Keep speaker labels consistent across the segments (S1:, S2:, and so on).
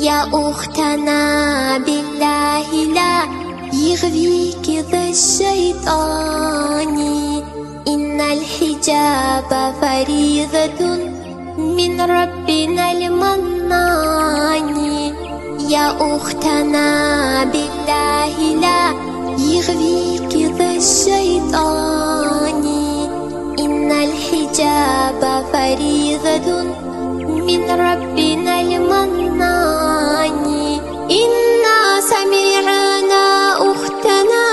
S1: يا أختنا بالله لا يغويك ذا الشيطان إن الحجاب فريضة من ربنا المنان يا أختنا بالله لا يغويك ذا الشيطان إن الحجاب فريضة من ربنا المنان إنا سمعنا أختنا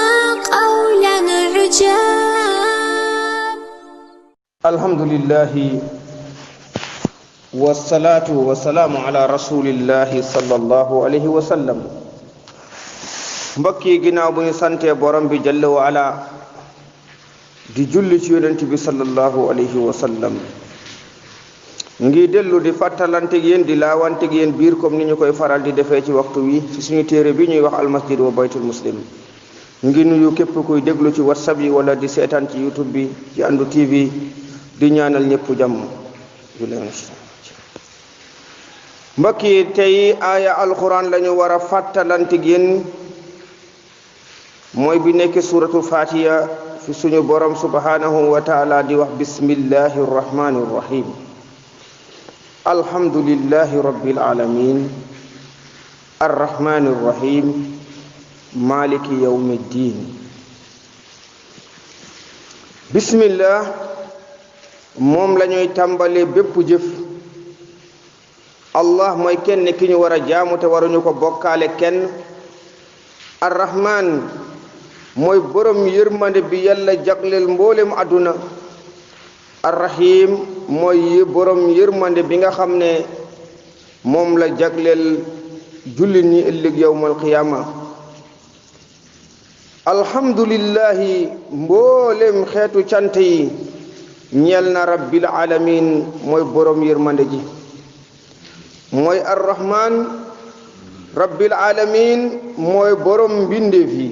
S1: قولا عجاب.
S2: الحمد لله والصلاة والسلام على رسول الله صلى الله عليه وسلم. mbokk yi ginnaaw bu ñu santee borom bi jalla wa ala di julli ci yonent bi sallallahu alayhi wa sallam ngi dellu di fàttalante ak yéen di laawante ak yéen biir comme ni ñu koy faral di defee ci waxtu wi ci suñu téere bi ñuy wax almasjid wa baytul muslim ngi nuyu képp kuy déglu ci whatsapp yi wala di seetaan ci youtube bi ci Andu TV di ñaanal ñëpp jàmm mbokk yi tey aaya alquran la ñu war a fàttalante ak yéen mooy bi nekk suratul fatiha fi suñu borom subhanahu wa taala di wax bismillahi rrahmani rrahim alhamdulillahi rabbil alamin arrahmani rrahim maliki yawmi ddin. bismillah moom la ñuy tàmbale bépp jëf. allah mooy kenn ki ñu war a jaamu te waruñu ko bokkaale kenn. arrahman mooy borom yërmande bi yàlla jagleel mboolem àdduna. arrahim mooy borom yërmande bi nga xam ne moom la jagleel jullit ñi ëllëg yawmal qiyaama. alhamdulillahi mboolem xeetu cant yi ñeel na rabbil alamin mooy borom yërmande ji. mooy arrahman rabbil alamin mooy borom mbindeef yi.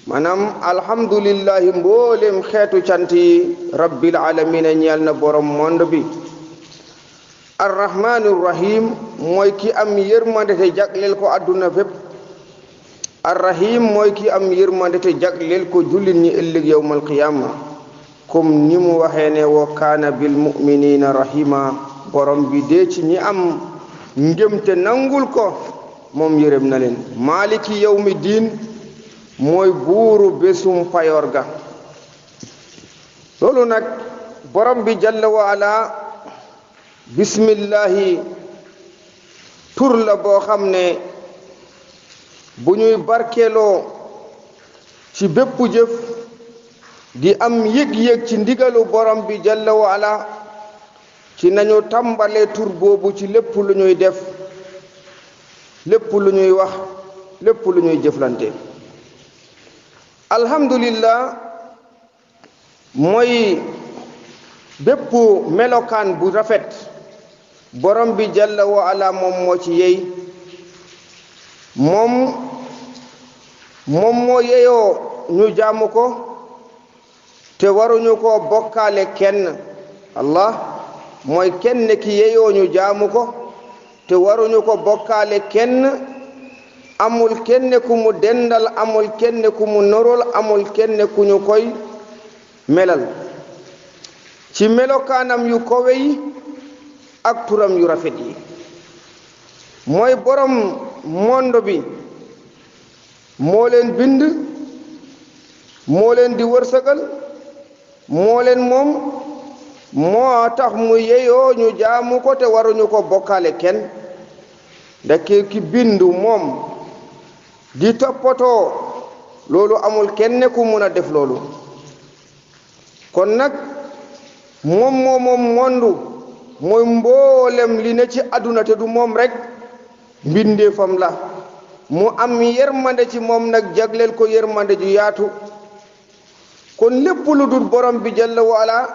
S2: maanaam alhamdulillahi mboolem xeetu cant yi rabbil alamin ñeel na borom monde bi. arrahmanir rahim mooy ki am yërmande te jagleel ko àdduna fépp. arrahim mooy ki am yërmande te jagleel ko jullit ñi ëllëg yawmal qiyaama comme ni mu waxee ne wa kaana bil mu'minina rahima borom bi dee ci ñi am ngëm te nangul ko moom yërëm na leen. maliki yawmi diin mooy buuru bésum payoor ga. loolu nag borom bi jalla wa ala bismillahi tur la boo xam ne bu ñuy barkeeloo ci bépp jëf di am yëg-yëg ci ndigalu borom bi jalla wa ala ci nañu tàmbalee tur boobu ci lépp lu ñuy def lépp lu ñuy wax lépp lu ñuy jëflante. alhamdulillah mooy bépp melokaan bu rafet borom bi jalla wa ala moom moo ci yey moom moo yeyoo ñu jaamu ko te waruñu ko bokkaale kenn. allah mooy kenn ki yeyoo ñu jaamu ko te waruñu ko bokkaale kenn. amul kenn ku mu dendal amul kenn ku mu norol amul kenn ku ñu koy melal ci melokaanam yu kowe yi ak turam yu rafet yi. mooy borom monde bi moo leen bind moo leen di wërsëgal moo leen moom moo tax mu yeyoo ñu jaamu ko te waruñu ko bokkaale kenn. ndeke ki bindu moom di toppatoo loolu amul kenn ku mun a def loolu. kon nag moom mondu mooy mboolem li ne ci àdduna te du moom rek mbindeefam la mu am yërmande ci moom nag jagleel ko yërmande ju yaatu. kon lépp lu dul borom bi jalla wa ala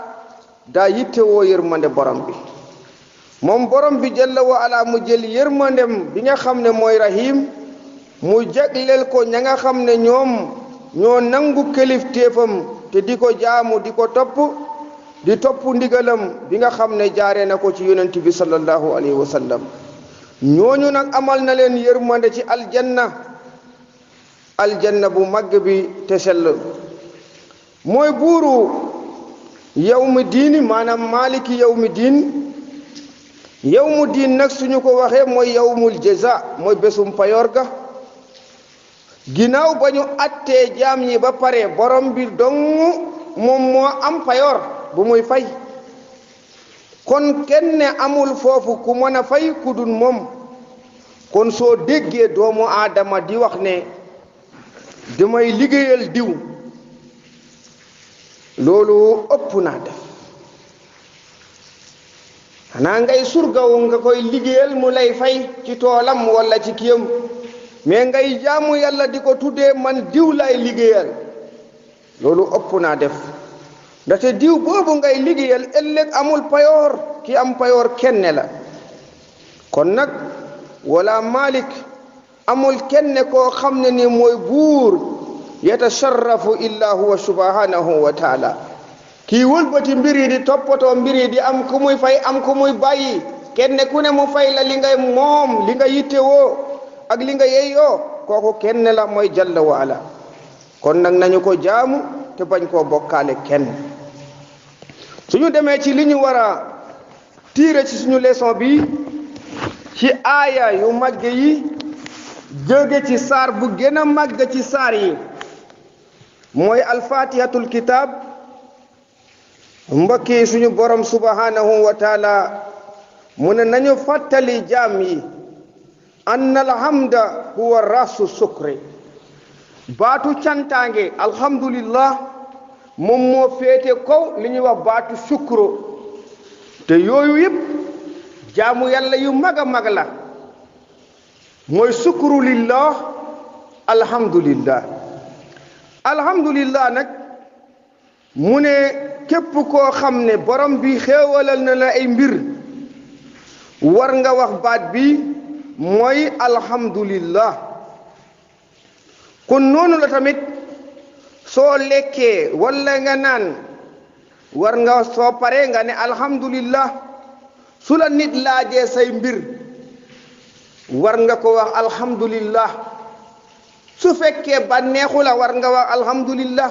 S2: daa yittewoo yërmande borom bi. moom borom bi jalla wa ala mu jël yërmandem bi nga xam ne mooy rahim mu jagleel ko ña nga xam ne ñoom ñoo nangu kilifteefam te di ko jaamu di ko topp di topp ndigalam bi nga xam ne jaaree na ko ci yonent bi sallallahu alayhi wa sallam ñooñu nag amal na leen yërmande ci aljanna bu màgg bi te sell mooy buuru yawmi diini maanaam maaliki yawmi diin nag suñu ko waxee mooy yawmul jaza mooy bésum payoor ga ginnaaw ba ñu attee jaam ñi ba pare borom bi dong moom moo am payoor bu muy fay kon kenn amul foofu ku mën a fay ku dul moom kon soo déggee doomu aadama di wax ne damay liggéeyal diw loolu ëpp naa def xanaa ngay surgawu nga koy liggéeyal mu lay fay ci toolam walla ci kiyam mais ngay jaamu yàlla di ko tuddee man diw lay liggéeyal loolu ëpp naa def ndaxte diw boobu ngay liggéeyal ëllëg amul payoor ki am payoor kenn la kon nag wala malik amul kenn koo xam ne ni mooy buur yatasharrafu illa huwa subhanahu wa taala kii wëlbati mbir yi di toppatoo mbir yi di am ku muy fay am ku muy bàyyi kenn ku ne mu fay la li ngay moom li nga yittewoo ak li nga yeyyoo kooku kenn la mooy jalla wa ala kon nag nañu ko jaamu te bañ koo bokkaale kenn suñu demee ci li ñu war a tiire ci suñu leçon bi ci aaya yu màgg yi jóge ci saar bu gën a màgg ci saar yi mooy alfatihatul kitab mbokki suñu borom subhanahu wa taala mu ne nañu fàttali jaam yi anna alhamda huwa rasu sukri baatu cantaange alhamdulillah moom moo féete kaw li ñuy wax baatu sukro te yooyu yëpp jaamu yàlla yu mag a mag la mooy sukru lillah alhamdulillah nag mu ne képp koo xam ne borom bi xéewalal na la ay mbir war nga wax baat bi mooy alhamdulillah kon noonu la tamit soo lekkee walla nga naan war nga soo paree nga ne alhamdulillah su la nit laajee say mbir war nga ko wax alhamdulillah su fekkee bànneexu la war nga wax alhamdulillah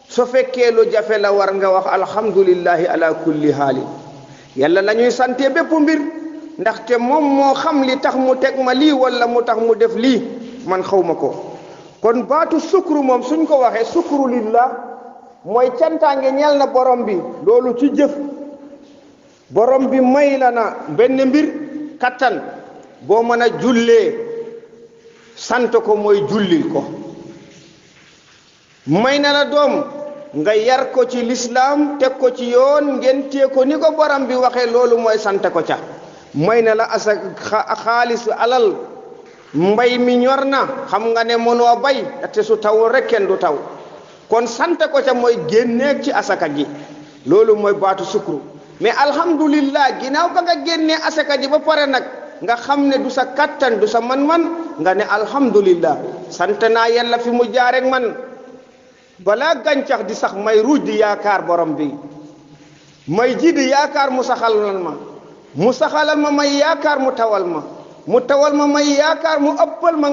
S2: su fekkee lu jafe la war nga wax alhamdulillahi ala kulli haali yàlla la ñuy sante bépp mbir ndaxte moom moo xam li tax mu teg ma lii walla mu tax mu def lii man xawma ko kon baatu sukru moom suñ ko waxee sukru lillah mooy cantaange ñeel na borom bi loolu ci jëf borom bi may la na benn mbir kattan boo mën a jullee sant ko mooy jullil ko may na la doom nga yar ko ci lislaam teg ko ci yoon ngeen tee ko ni ko borom bi waxee loolu mooy sant ko ca may na la xaalis alal mbay mi ñor na xam nga ne mënoo bay te su tawul rek kenn du taw kon sant ko ca mooy génneeg ci asaka ji loolu mooy baatu sukru mais alhamdulillah ginnaaw ba nga génnee asaka ji ba pare nag nga xam ne du sa kattan du sa man-man nga ne alhamdulillah sant naa yàlla fi mu jaareeg man balaa gàncax di sax may ruuj di yaakaar borom bi may ji di yaakaar mu saxalal ma mu saxalal ma may yaakaar mu tawal ma may yaakaar mu ëppal ma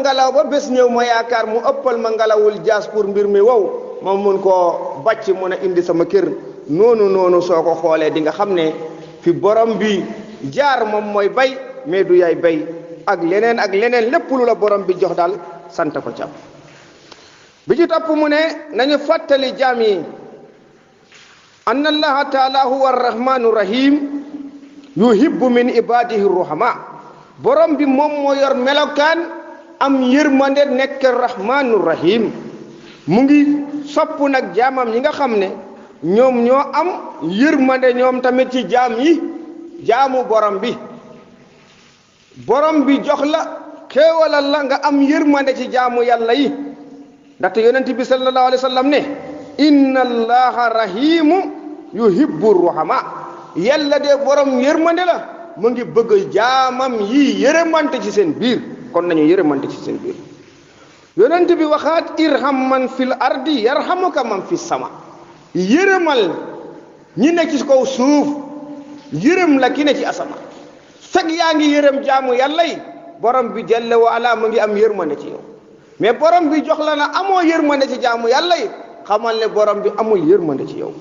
S2: ngelaw ba bés ñëw ma yaakaar mu ëppal ma ngelawul jaas pour mbir mi wow ma mun koo bàcc mun a indi sama kër noonu soo ko xoolee di nga xam ne fi borom bi jaar moom mooy bay mais du yaay bay ak leneen lépp lu la borom bi jox daal sant ko ca bi ci topp mu ne nañu fàttali jaam yi anna allaha taala huwa arrahmanu rahim yuhibbu min ibadihi ruhama borom bi moom moo yor melokaan am yërmande nekk rahmanu rahim mu ngi sopp nag jaamam ñi nga xam ne ñoom ñoo am yërmande ñoom tamit ci jaam yi jaamu borom bi jox la xéewalal la nga am yërmande ci jaamu yàlla yi ndaxte yonent bi sallallahu alayhi wa sallam ne inna allaha rahimu yuhibbu ruhama yàlla de borom yërmande la mu ngi bëgg jaamam yi yërëmante ci seen biir kon nañu yërëmante ci seen biir yonent bi waxaat irham man fil ardi yarhamuka man fis sama yërëmal ñi ne ci kaw suuf yërëm la ki ne ci asama fekk yaa ngi yërëm jaamu yàlla yi borom bi jalla wa ala mu ngi am yërmande ci yow mais borom bi jox la na amoo yërmande ci jaamu yàlla yi xamal ne borom bi amul yërmande ci yow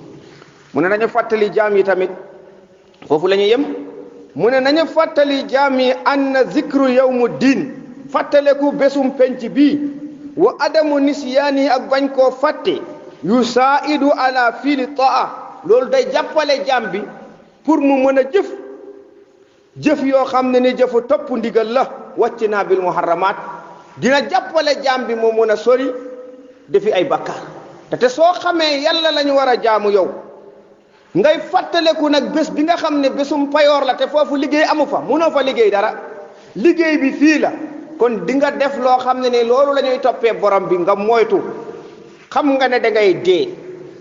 S2: mu ne nañu fàttali jaam yi tamit foofu la ñu yem mu ne nañu fàttali jaam yi anna zikru yawmu diin fàttaleku bésum penc bii wa adamu nisyaani ak bañ koo fàtte yusaidu ala fiili taa loolu day jàppale jaam bi pour mu mën a jëf yoo xam ne ni jëfu topp ndigal la wàcc naa bil muharramaat dina jàppale jaam bi mu mën a sori defi ay bakkaar te soo xamee yàlla la ñu war a jaamu yow ngay fàttaleku nag bés bi nga xam ne bésum payoor la te foofu liggéey amu fa munoo fa liggéey dara liggéey bi fii la kon di nga def loo xam ne ni loolu la ñuy toppee borom bi nga moytu xam nga ne da ngay dee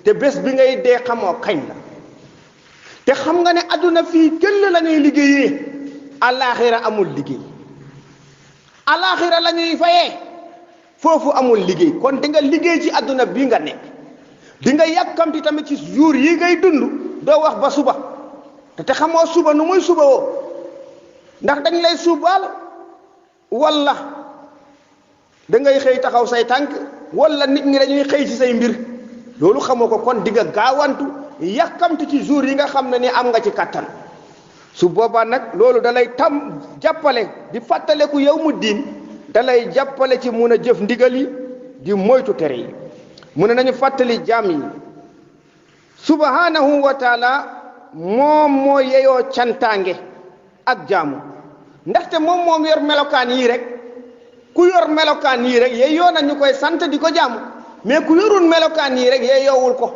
S2: te bés bi ngay dee xamoo kañ la te xam nga ne adduna fii këll la ñuy liggéeyee alaxira amul liggéey alaxira la ñuy fayee foofu amul liggéey kon di nga liggéey ci adduna bii nga nekk di nga yàkkamti tamit ci jour yi ngay dund doo wax ba suba te xamoo suba nu muy suba woo ndax dañ lay subaal walla da ngay xëy taxaw say tànk walla nit ñi dañuy xëy ci say mbir loolu xamoo ko kon di nga gaawantu yàkkamti ci jour yi nga xam ne ni am nga ci kàttan su boobaa nag loolu dalay tam jàppale di fàttaleku yow mu diin dalay jàppale ci mun a jëf ndigal yi di moytu tere yi mu ne nañu fàttali jaam yi subhanahu wa taala moom moo yeyoo cantaange ak jaamu ndaxte moom yor melokaan yii rek ku yor melokaan yii rek yeyoo na ñu koy sant di ko jaamu mais ku yorul melokaan yii rek yeyoowul ko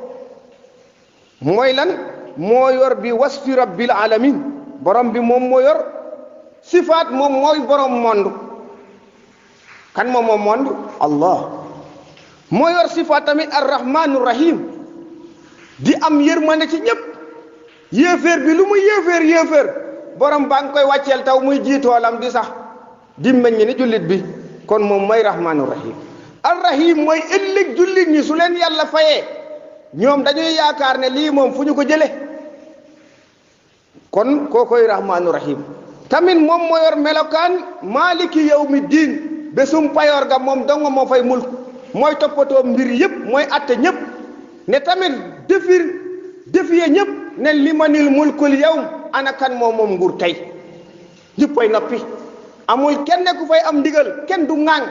S2: mooy lan moo yor bi wasfi rabbil alamin borom bi moom moo yor sifaat moom mooy borom monde kan moom monde allah moo yor sifaat tamit arrahmanu rahim di am yërmande ci ñëpp yéeféer bi lu muy yéeféer borom baa ngi koy wàcceel taw muy jiitoolam di sax di meññ ni jullit bi kon moom mooy rahmanu rahim arrahim mooy ëllëg jullit ñi su leen yàlla fayee ñoom dañuy yaakaar ne lii moom fu ñu ko jële kon kookoy rahmanu rahim tamit moom moo yor melokaan maliki yawmi diin bésum payoor ga moom donga moo fay mulk mooy toppatoo mbir yëpp mooy atte ñëpp ne tamit défier ñëpp ne limanil mulkul yawm ana kan moom nguur tey ñëppay noppi amul kenn ku fay am ndigal kenn du ŋaaŋ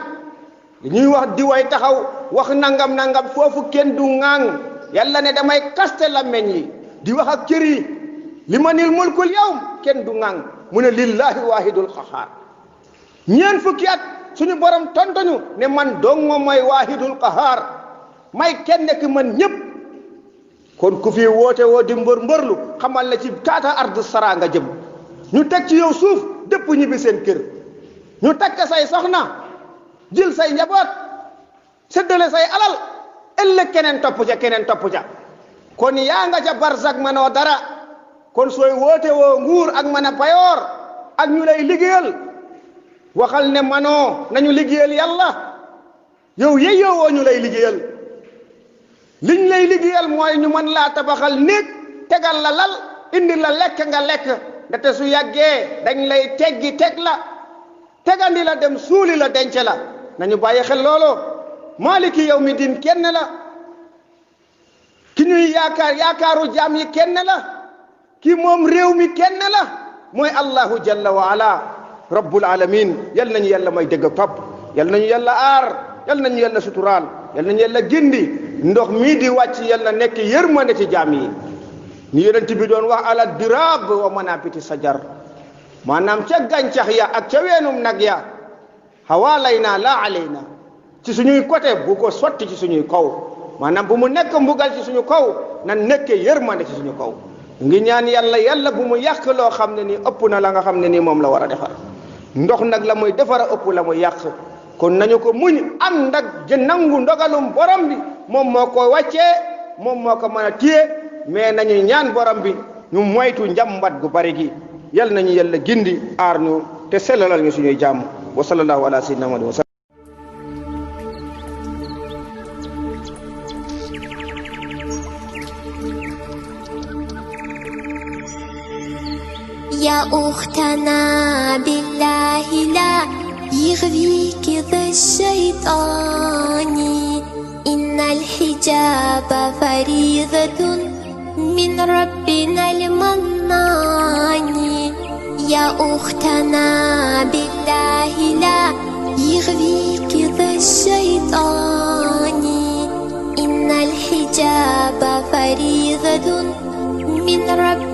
S2: ñuy wax di way taxaw wax nangam foofu kenn du ŋaaŋ yàlla ne damay kaste làmmeñ yi di wax ak cër yi limanil mulkul yawm kenn du ŋaaŋ mu ne lillahi wahidul qahaar ñeen fukki at suñu borom tontoñu ne man dong moom mooy wahidul qahaar may kenn ki man ñëpp kon ku fi woote woo di mbërlu xamal na ci taata ardu sara nga jëm ñu teg ci yow suuf dëpp ñibbi seen kër ñu takk say soxna jël say njaboot séddale say alal ëllëg keneen topp ca kon yaa nga ca barzak manoo dara kon sooy woote woo nguur ak mën a payoor ak ñu lay liggéeyal waxal ne manoo nañu liggéeyal yàlla yow yeyoo woo ñu lay liggéeyal liñ lay liggéeyal mooy ñu mën laa tabaxal néeg tegal la lal indi la lekk nga lekk ndate su yàggee dañ lay teggi teg la tegandi la dem suuli la denc la nañu bàyyi xel loolu maliki yawmi diin kenn la ki ñuy yaakaaru jaam yi kenn la ki moom réew mi kenn la mooy allahu jalla wa ala rabbul alamin yal nañu yàlla may dëgg topp yal nañu yàlla aar yal nañu yàlla suturaal yal nañu yàlla gindi ndox mii di wàcc yal na nekk yërmande ci jaam yi ni yonent bi doon wax ala dirab wa manabiti sajar maanaam ca gàncax ya ak ca weenum nag ya hawaalayna la alayna ci suñuy côté bu ko sotti ci suñuy kaw maanaam bu mu nekk mbugal ci suñu kaw na nekkee yërmande ci suñu kaw ngi ñaan yàlla bu mu yàq loo xam ne nii ëpp na la nga xam ne nii moom la war a defar ndox nag la muy defar a ëpp la muy yàq kon nañu ko muñ ànd ak nangu ndogalum borom bi moom moo ko wàccee moom moo ko mën a téye mais nañu ñaan borom bi ñu moytu njàmbat gu bari gi yal nañu yàlla gindi aar ñu te sellalal ñu suñuy jàmm wa sallallahu ala sayyidina Muhammad wa sallam.
S1: يا أختنا بالله لا يغويك ذا الشيطان إن الحجاب فريضة من ربنا المنان يا أختنا بالله لا يغويك ذا الشيطان إن الحجاب فريضة من ربنا